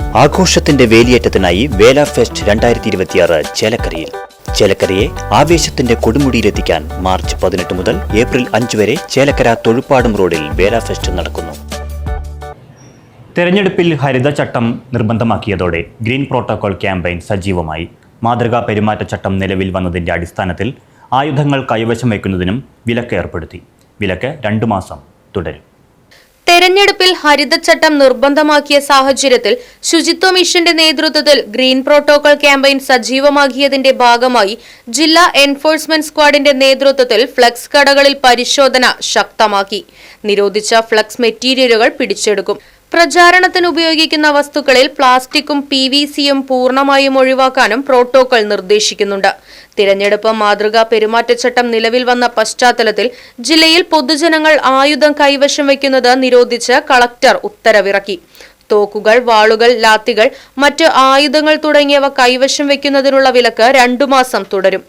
ആഘോഷത്തിന്റെ വേലിയേറ്റത്തിനായി വേല ഫെസ്റ്റ് 2026 ചേലക്കരയിൽ. ചേലക്കരയെ ആവേശത്തിന്റെ കൊടുമുടിയിലെത്തിക്കാൻ മാർച്ച് 18 മുതൽ ഏപ്രിൽ 5 വരെ ചേലക്കര തൊഴുപ്പാടും റോഡിൽ വേല ഫെസ്റ്റ് നടക്കുന്നു. തെരഞ്ഞെടുപ്പിൽ ഹരിതചട്ടം നിർബന്ധമാക്കിയതോടെ ഗ്രീൻ പ്രോട്ടോകോൾ ക്യാമ്പയിൻ സജീവമായി. മാതൃകാ പെരുമാറ്റച്ചട്ടം നിലവിൽ വന്നതിന്റെ അടിസ്ഥാനത്തിൽ ആയുധങ്ങൾ കൈവശം വയ്ക്കുന്നതിനും വിലക്ക് ഏർപ്പെടുത്തി. വിലക്ക് 2 മാസം തുടരും. തെരഞ്ഞെടുപ്പിൽ ഹരിതചട്ടം നിർബന്ധമാക്കിയ സാഹചര്യത്തിൽ ശുചിത്വ മിഷന്റെ നേതൃത്വത്തിൽ ഗ്രീൻ പ്രോട്ടോകോൾ ക്യാമ്പയിൻ സജീവമാക്കിയതിന്റെ ഭാഗമായി ജില്ലാ എൻഫോഴ്സ്മെന്റ് സ്ക്വാഡിന്റെ നേതൃത്വത്തിൽ ഫ്ലക്സ് കടകളിൽ പരിശോധന ശക്തമാക്കി. നിരോധിച്ച ഫ്ലക്സ് മെറ്റീരിയലുകൾ പിടിച്ചെടുക്കും. പ്രചാരണത്തിന് ഉപയോഗിക്കുന്ന വസ്തുക്കളിൽ പ്ലാസ്റ്റിക്കും PVCയും പൂർണ്ണമായും ഒഴിവാക്കാനും പ്രോട്ടോകോൾ നിർദ്ദേശിക്കുന്നുണ്ട്. തിരഞ്ഞെടുപ്പ് മാതൃകാ പെരുമാറ്റച്ചട്ടം നിലവിൽ വന്ന പശ്ചാത്തലത്തിൽ ജില്ലയിൽ പൊതുജനങ്ങൾ ആയുധം കൈവശം വയ്ക്കുന്നത് നിരോധിച്ച് കളക്ടർ ഉത്തരവിറക്കി. തോക്കുകൾ, വാളുകൾ, ലാത്തികൾ, മറ്റ് ആയുധങ്ങൾ തുടങ്ങിയവ കൈവശം വയ്ക്കുന്നതിനുള്ള വിലക്ക് 2 മാസം തുടരും.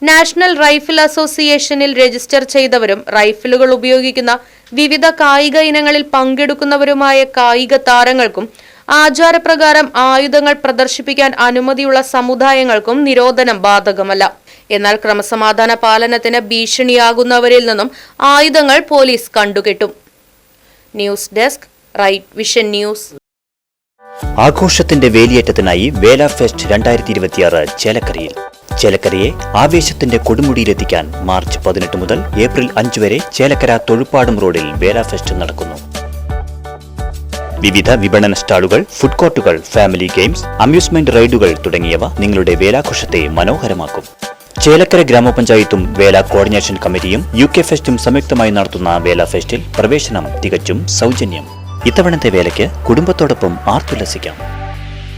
നാഷണൽ റൈഫിൾ അസോസിയേഷനിൽ രജിസ്റ്റർ ചെയ്തവരും റൈഫിളുകൾ ഉപയോഗിക്കുന്ന വിവിധ കായിക ഇനങ്ങളിൽ പങ്കെടുക്കുന്നവരുമായ കായിക താരങ്ങൾക്കും ആചാരപ്രകാരം ആയുധങ്ങൾ പ്രദർശിപ്പിക്കാൻ അനുമതിയുള്ള സമുദായങ്ങൾക്കും നിരോധനം ബാധകമല്ല. എന്നാൽ ക്രമസമാധാന പാലനത്തിന് ഭീഷണിയാകുന്നവരിൽ നിന്നും ആയുധങ്ങൾ പോലീസ് കണ്ടുകെട്ടും. News desk, Right Vision News. ആഘോഷത്തിന്റെ വേലിയേറ്റത്തിനായി വേല ഫെസ്റ്റ് 2026 ചേലക്കരയിൽ. ചേലക്കരയെ ആവേശത്തിന്റെ കൊടുമുടിയിലെത്തിക്കാൻ മാർച്ച് 18 മുതൽ ഏപ്രിൽ 5 വരെ ചേലക്കര തൊഴുപ്പാടും റോഡിൽ വേല ഫെസ്റ്റ് നടക്കുന്നു. വിവിധ വിപണന സ്റ്റാളുകൾ, ഫുഡ് കോർട്ടുകൾ, ഫാമിലി ഗെയിംസ്, അമ്യൂസ്മെന്റ് റൈഡുകൾ തുടങ്ങിയവ നിങ്ങളുടെ വേലാഘോഷത്തെ മനോഹരമാക്കും. ചേലക്കര ഗ്രാമപഞ്ചായത്തും വേല കോർഡിനേഷൻ കമ്മിറ്റിയും UK ഫെസ്റ്റും സംയുക്തമായി നടത്തുന്ന വേല ഫെസ്റ്റിൽ പ്രവേശനം തികച്ചും സൗജന്യം. ഇത്തവണത്തെ വേലയ്ക്ക് കുടുംബത്തോടൊപ്പം ആർത്തുല്ലസിക്കാം.